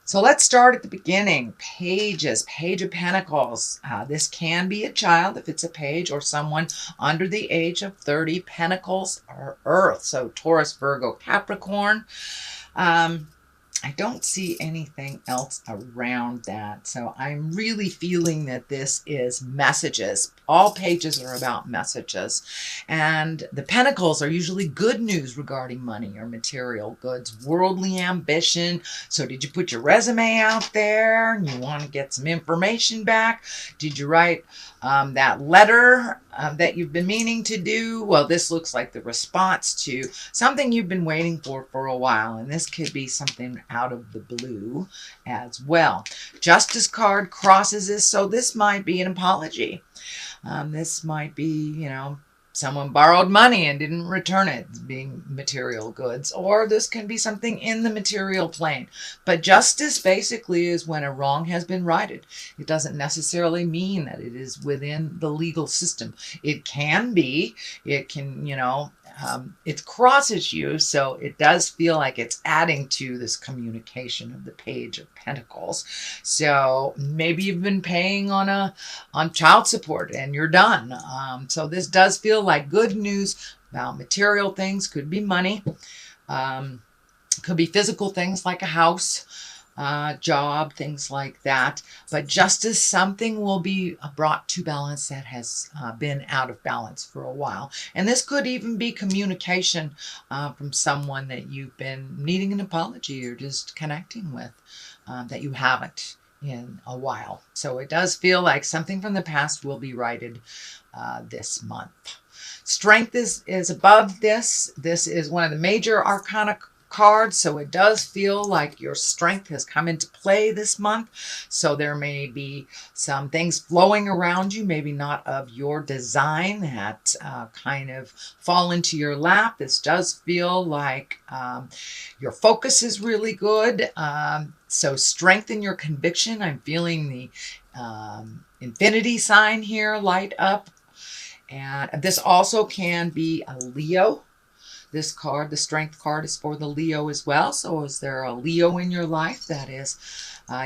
So let's start at the beginning. Pages, Page of Pentacles. This can be a child if it's a page, or someone under the age of 30. Pentacles are Earth, so Taurus, Virgo, Capricorn. I don't see anything else around that. So I'm really feeling that this is messages. All pages are about messages. And the pentacles are usually good news regarding money or material goods, worldly ambition. So did you put your resume out there and you want to get some information back? Did you write that letter that you've been meaning to do? Well, this looks like the response to something you've been waiting for a while. And this could be something out of the blue as well. Justice card crosses this, so this might be an apology. This might be, someone borrowed money and didn't return it, being material goods, or this can be something in the material plane. But justice basically is when a wrong has been righted. It doesn't necessarily mean that it is within the legal system. It can be, it can, it crosses you, so it does feel like it's adding to this communication of the Page of Pentacles. So maybe you've been paying on child support and you're done. So this does feel like good news about material things. Could be money, could be physical things like a house, job, things like that. But justice, something will be brought to balance that has been out of balance for a while. And this could even be communication from someone that you've been needing an apology or just connecting with that you haven't in a while. So it does feel like something from the past will be righted this month. Strength is above this. This is one of the major arcana cards, so it does feel like your strength has come into play this month. So there may be some things flowing around you, maybe not of your design, that kind of fall into your lap. This does feel like your focus is really good. So strengthen your conviction. I'm feeling the infinity sign here light up. And this also can be a Leo. This card, the strength card, is for the Leo as well. So is there a Leo in your life that is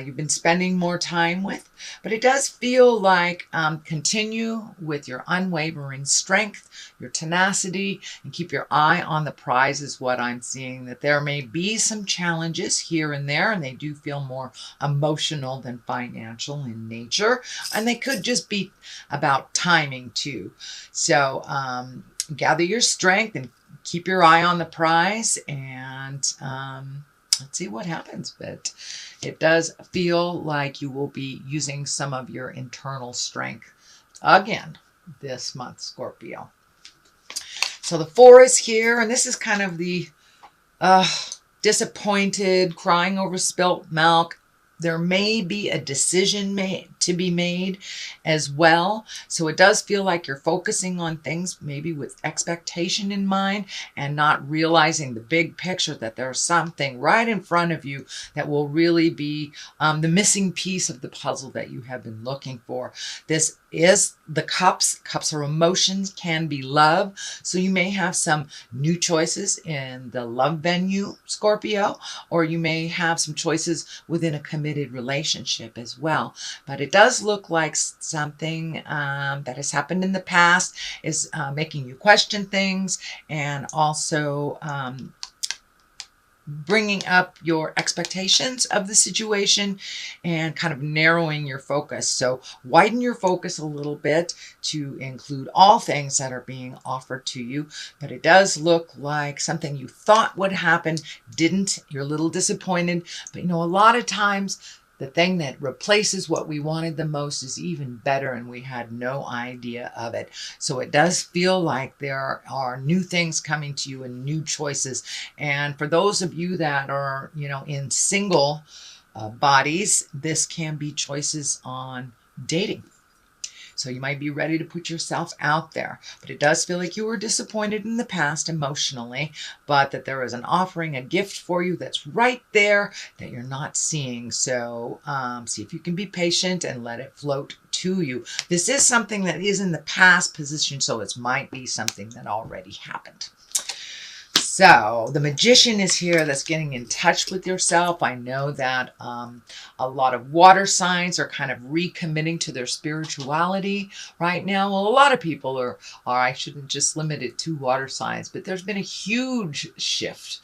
you've been spending more time with? But it does feel like continue with your unwavering strength, your tenacity, and keep your eye on the prize is what I'm seeing. That there may be some challenges here and there, and they do feel more emotional than financial in nature. And they could just be about timing too. So gather your strength and keep your eye on the prize, and let's see what happens. But it does feel like you will be using some of your internal strength again this month, Scorpio. So the 4 is here, and this is kind of the disappointed, crying over spilt milk. There may be a decision to be made as well. So it does feel like you're focusing on things maybe with expectation in mind and not realizing the big picture, that there's something right in front of you that will really be the missing piece of the puzzle that you have been looking for. This is the cups. Cups are emotions, can be love. So you may have some new choices in the love venue, Scorpio, or you may have some choices within a committed relationship as well. But it does look like something that has happened in the past is making you question things, and also bringing up your expectations of the situation and kind of narrowing your focus. So widen your focus a little bit to include all things that are being offered to you. But it does look like something you thought would happen didn't. You're a little disappointed. But a lot of times the thing that replaces what we wanted the most is even better, and we had no idea of it. So it does feel like there are new things coming to you and new choices. And for those of you that are, in single bodies, this can be choices on dating. So you might be ready to put yourself out there. But it does feel like you were disappointed in the past emotionally, but that there is an offering, a gift for you that's right there that you're not seeing. So see if you can be patient and let it float to you. This is something that is in the past position, so it might be something that already happened. So the magician is here, that's getting in touch with yourself. I know that a lot of water signs are kind of recommitting to their spirituality right now. Well, a lot of people are I shouldn't just limit it to water signs, but there's been a huge shift.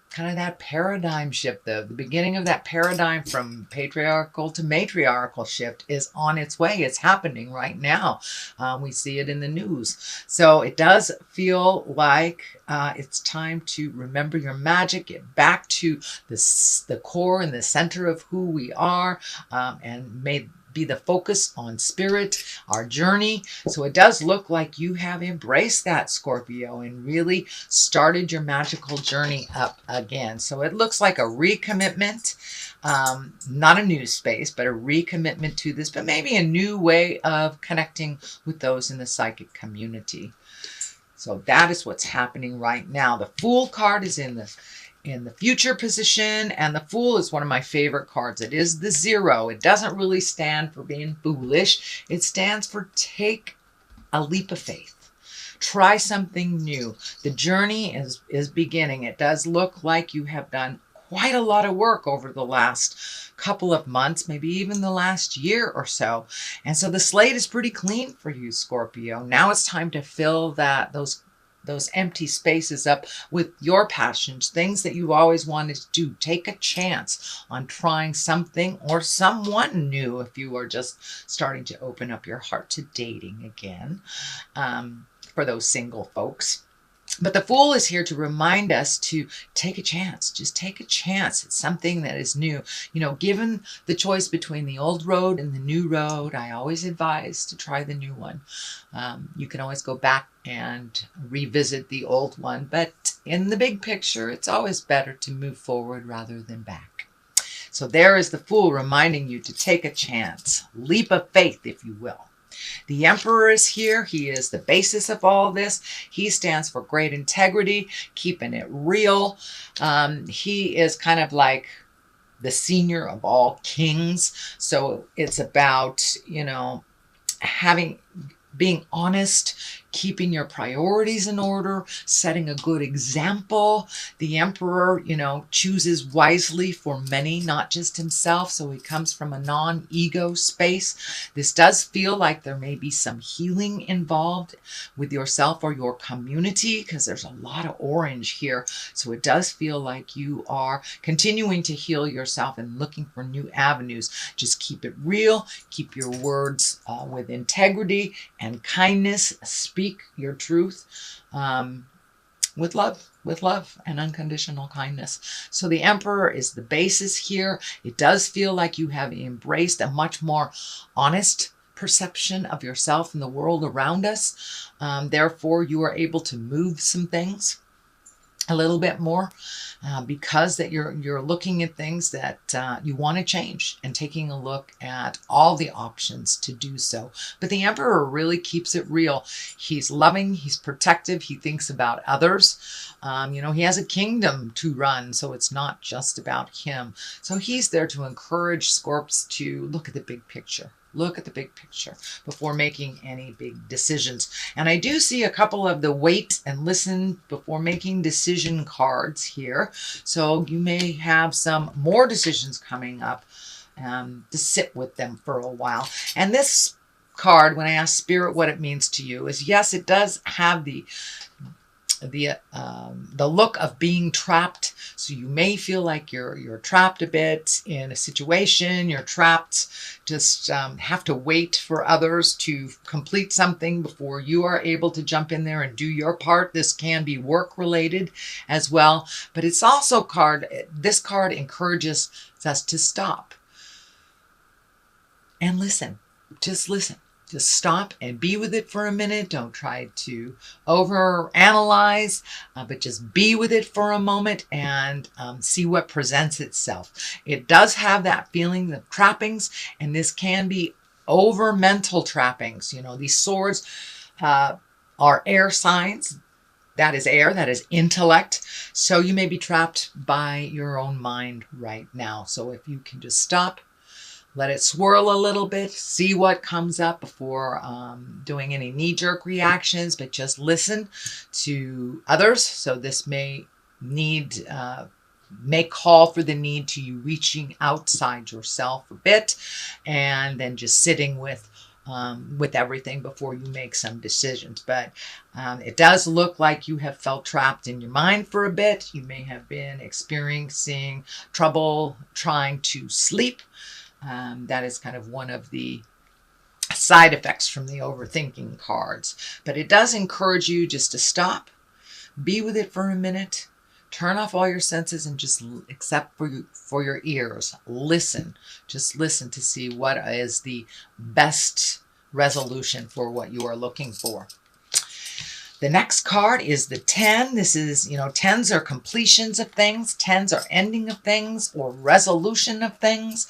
Kind of that paradigm shift, the beginning of that paradigm from patriarchal to matriarchal shift is on its way. It's happening right now. We see it in the news. So it does feel like it's time to remember your magic, get back to the core and the center of who we are, and may be the focus on spirit, our journey. So it does look like you have embraced that, Scorpio, and really started your magical journey up again. So it looks like a recommitment, not a new space, but a recommitment to this, but maybe a new way of connecting with those in the psychic community. So that is what's happening right now. The Fool card is in the future position, and the Fool is one of my favorite cards. It is the 0. It doesn't really stand for being foolish. It stands for take a leap of faith. Try something new. The journey is beginning. It does look like you have done quite a lot of work over the last couple of months, maybe even the last year or so. And so the slate is pretty clean for you, Scorpio. Now it's time to fill those empty spaces up with your passions, things that you always wanted to do. Take a chance on trying something or someone new if you are just starting to open up your heart to dating again, for those single folks. But the Fool is here to remind us to take a chance. Just take a chance. It's something that is new. You know, given the choice between the old road and the new road, I always advise to try the new one. You can always go back and revisit the old one. But in the big picture, it's always better to move forward rather than back. So there is the Fool reminding you to take a chance. Leap of faith, if you will. The Emperor is here. He is the basis of all this. He stands for great integrity, keeping it real. He is kind of like the senior of all kings. So it's about, you know, being honest, keeping your priorities in order, setting a good example. The Emperor, you know, chooses wisely for many, not just himself. So he comes from a non-ego space. This does feel like there may be some healing involved with yourself or your community, because there's a lot of orange here. So it does feel like you are continuing to heal yourself and looking for new avenues. Just keep it real. Keep your words with integrity and kindness. Speak your truth with love and unconditional kindness. So the Emperor is the basis here. It does feel like you have embraced a much more honest perception of yourself and the world around us. Therefore, you are able to move some things a little bit more because that you're looking at things that you want to change and taking a look at all the options to do so. But the Emperor really keeps it real. He's loving, he's protective, he thinks about others. You know, he has a kingdom to run, so it's not just about him. So he's there to encourage Scorps to look at the big picture. Look at the big picture before making any big decisions. And I do see a couple of the wait and listen before making decision cards here. So you may have some more decisions coming up to sit with them for a while. And this card, when I ask Spirit what it means to you, is yes, it does have the look of being trapped. So you may feel like you're trapped a bit in a situation. You're trapped, just have to wait for others to complete something before you are able to jump in there and do your part. This can be work related as well, but it's also this card encourages us to stop and listen. Just listen. Just stop and be with it for a minute. Don't try to overanalyze, but just be with it for a moment and see what presents itself. It does have that feeling of trappings, and this can be over mental trappings. You know, these swords are air signs. That is air, that is intellect. So you may be trapped by your own mind right now. So if you can just stop, Let it swirl a little bit. See what comes up before doing any knee-jerk reactions, but just listen to others. So this may call for the need to you reaching outside yourself a bit, and then just sitting with everything before you make some decisions. But it does look like you have felt trapped in your mind for a bit. You may have been experiencing trouble trying to sleep. That is kind of one of the side effects from the overthinking cards. But it does encourage you just to stop, be with it for a minute, turn off all your senses, and just except for your ears, listen. Just listen to see what is the best resolution for what you are looking for. The next card is the 10. This is, 10s are completions of things. 10s are ending of things or resolution of things.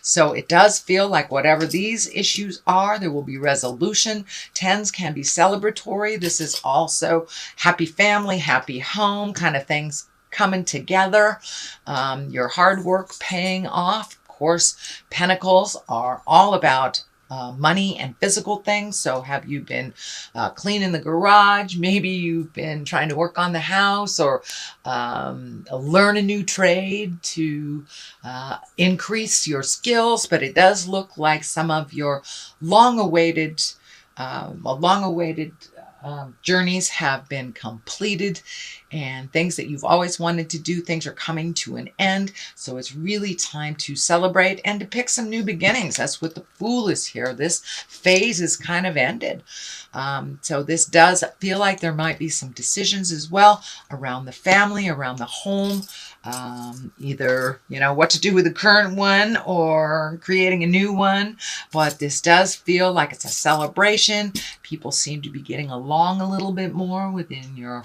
So it does feel like whatever these issues are, there will be resolution. 10s can be celebratory. This is also happy family, happy home kind of things coming together. Your hard work paying off. Of course, pentacles are all about money and physical things. So have you been cleaning the garage? Maybe you've been trying to work on the house, or learn a new trade to increase your skills. But it does look like some of your long-awaited journeys have been completed, and things that you've always wanted to do, things are coming to an end. So it's really time to celebrate and to pick some new beginnings. That's what the Fool is here. This phase is kind of ended. So this does feel like there might be some decisions as well around the family, around the home, either, what to do with the current one or creating a new one. But this does feel like it's a celebration. People seem to be getting along a little bit more within your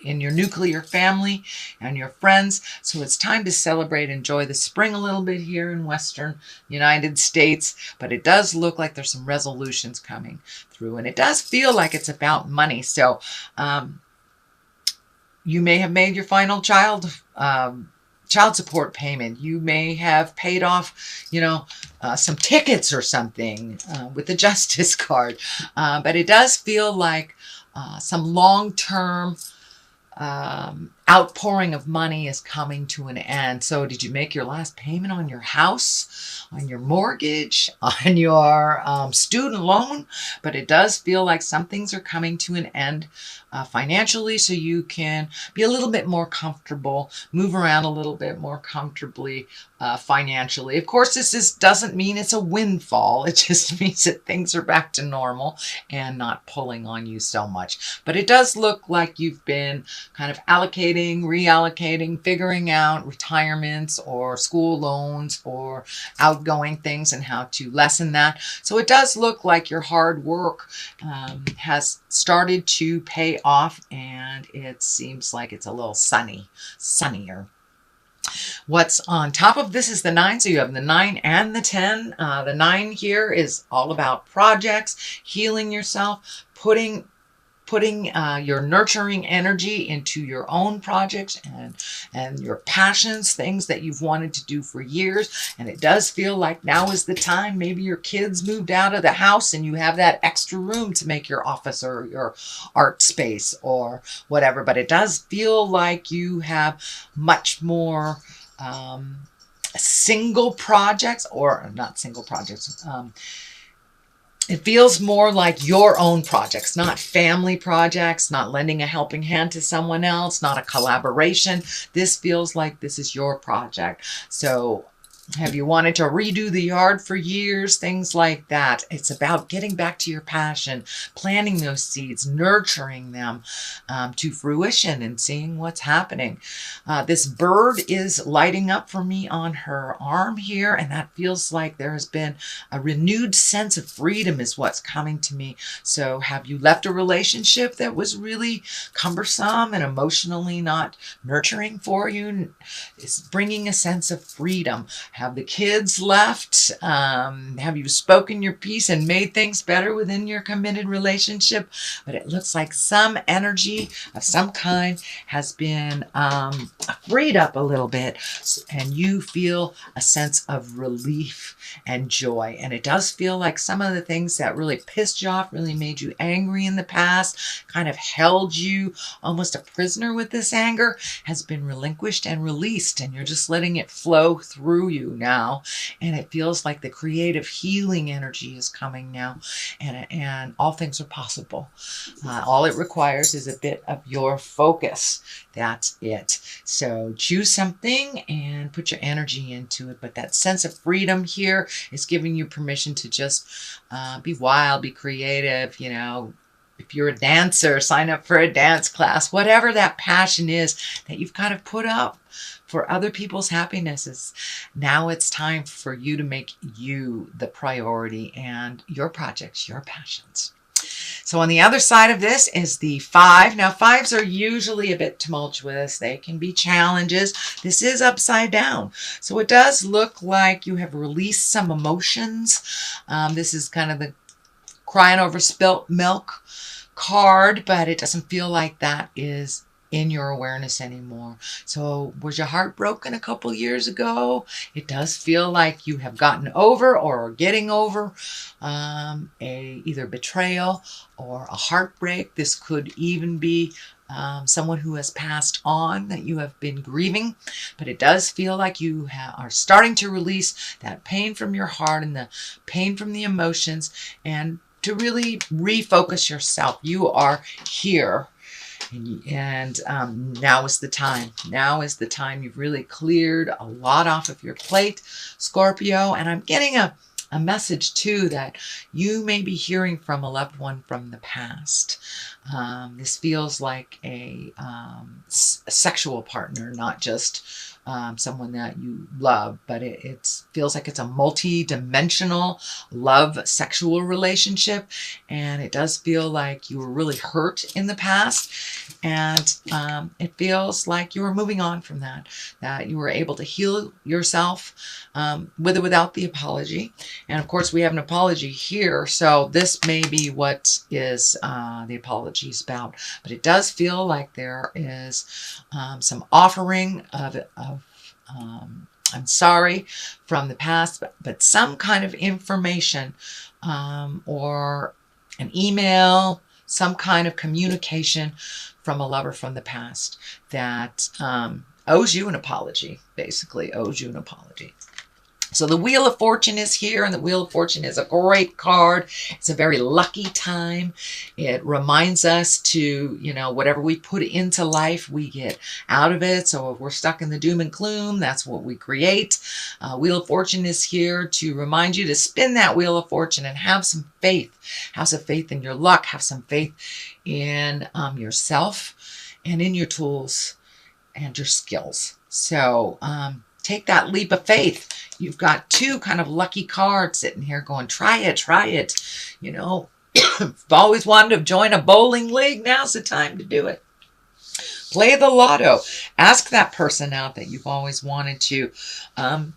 nuclear family and your friends. So it's time to celebrate, enjoy the spring a little bit here in Western United States. But it does look like there's some resolutions coming through, and it does feel like it's about money. So you may have made your final child support payment. You may have paid off, some tickets or something with the Justice card. But it does feel like some long-term outpouring of money is coming to an end. So did you make your last payment on your house, on your mortgage, on your student loan? But it does feel like some things are coming to an end financially, so you can be a little bit more comfortable, move around a little bit more comfortably financially. Of course, this doesn't mean it's a windfall. It just means that things are back to normal and not pulling on you so much. But it does look like you've been kind of allocating, reallocating, figuring out retirements or school loans or outgoing things and how to lessen that. So it does look like your hard work has started to pay off, and it seems like it's a little sunnier. What's on top of this is the 9. So you have the 9 and the 10. The 9 here is all about projects, healing yourself, putting your nurturing energy into your own projects and your passions, things that you've wanted to do for years. And it does feel like now is the time. Maybe your kids moved out of the house and you have that extra room to make your office or your art space or whatever. But it does feel like you have much more single projects, or not single projects, it feels more like your own projects, not family projects, not lending a helping hand to someone else, not a collaboration. This feels like this is your project. So have you wanted to redo the yard for years? Things like that. It's about getting back to your passion, planting those seeds, nurturing them to fruition and seeing what's happening. This bird is lighting up for me on her arm here, and that feels like there has been a renewed sense of freedom is what's coming to me. So have you left a relationship that was really cumbersome and emotionally not nurturing for you? It's bringing a sense of freedom. Have the kids left? Have you spoken your piece and made things better within your committed relationship? But it looks like some energy of some kind has been freed up a little bit, and you feel a sense of relief and joy. And it does feel like some of the things that really pissed you off, really made you angry in the past, kind of held you almost a prisoner with this anger, has been relinquished and released, and you're just letting it flow through you now. And it feels like the creative healing energy is coming now, and all things are possible. All it requires is a bit of your focus. That's it. So choose something and put your energy into it. But that sense of freedom here is giving you permission to just be wild, be creative. You know, if you're a dancer, sign up for a dance class. Whatever that passion is that you've kind of put up for other people's happiness, now it's time for you to make you the priority and your projects, your passions. So on the other side of this is the 5. Now 5s are usually a bit tumultuous. They can be challenges. This is upside down. So it does look like you have released some emotions. This is kind of the crying over spilt milk card, but it doesn't feel like that is in your awareness anymore. So was your heart broken a couple years ago? It does feel like you have gotten over or are getting over either betrayal or a heartbreak. This could even be someone who has passed on that you have been grieving, but it does feel like you are starting to release that pain from your heart and the pain from the emotions, and to really refocus yourself. You are here. And now is the time. Now is the time. You've really cleared a lot off of your plate, Scorpio. And I'm getting a message too that you may be hearing from a loved one from the past. This feels like a sexual partner, not just someone that you love, but it feels like it's a multi-dimensional love sexual relationship, and it does feel like you were really hurt in the past, and it feels like you were moving on from that you were able to heal yourself with or without the apology. And of course we have an apology here, so this may be what is the apology is about. But it does feel like there is some offering of I'm sorry from the past, but some kind of information or an email, some kind of communication from a lover from the past that owes you an apology, basically owes you an apology. So the Wheel of Fortune is here, and the Wheel of Fortune is a great card. It's a very lucky time. It reminds us to, whatever we put into life, we get out of it. So if we're stuck in the doom and gloom, that's what we create. Wheel of Fortune is here to remind you to spin that Wheel of Fortune and have some faith. Have some faith in your luck. Have some faith in yourself and in your tools and your skills. So take that leap of faith. You've got 2 kind of lucky cards sitting here going, try it. If you've always wanted to join a bowling league, now's the time to do it. Play the lotto. Ask that person out that you've always wanted to. But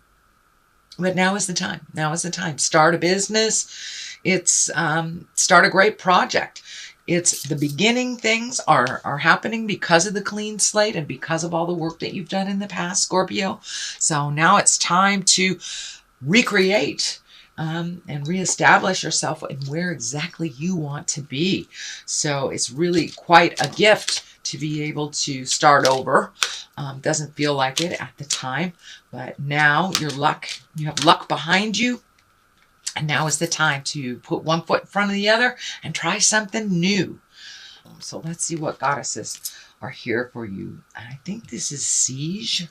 now is the time. Now is the time. Start a business. Start a great project. It's the beginning. Things are happening because of the clean slate and because of all the work that you've done in the past, Scorpio. So now it's time to recreate and reestablish yourself in where exactly you want to be. So it's really quite a gift to be able to start over. Doesn't feel like it at the time, but now you have luck behind you. And now is the time to put one foot in front of the other and try something new. So let's see what goddesses are here for you. I think this is Siege.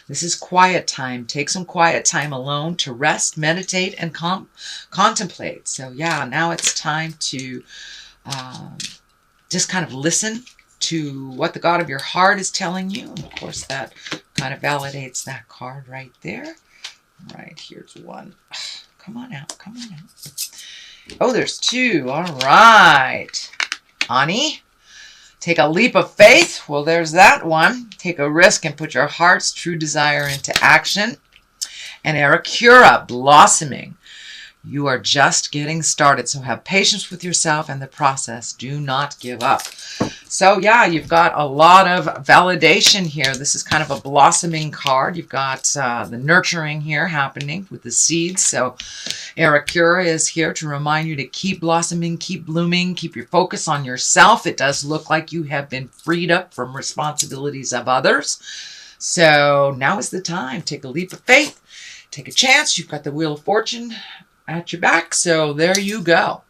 This is quiet time. Take some quiet time alone to rest, meditate, and contemplate. So yeah, now it's time to just kind of listen to what the God of your heart is telling you. And of course, that kind of validates that card right there. All right, here's one. Come on out. Come on out. Oh, there's 2. All right. Ani, take a leap of faith. Well, there's that one. Take a risk and put your heart's true desire into action. And Aracura, blossoming. You are just getting started, so have patience with yourself and the process. Do not give up. So yeah, you've got a lot of validation here. This is kind of a blossoming card. You've got the nurturing here happening with the seeds. So Aracura is here to remind you to keep blossoming, keep blooming, keep your focus on yourself. It does look like you have been freed up from responsibilities of others. So now is the time. Take a leap of faith. Take a chance. You've got the Wheel of Fortune at your back. So there you go.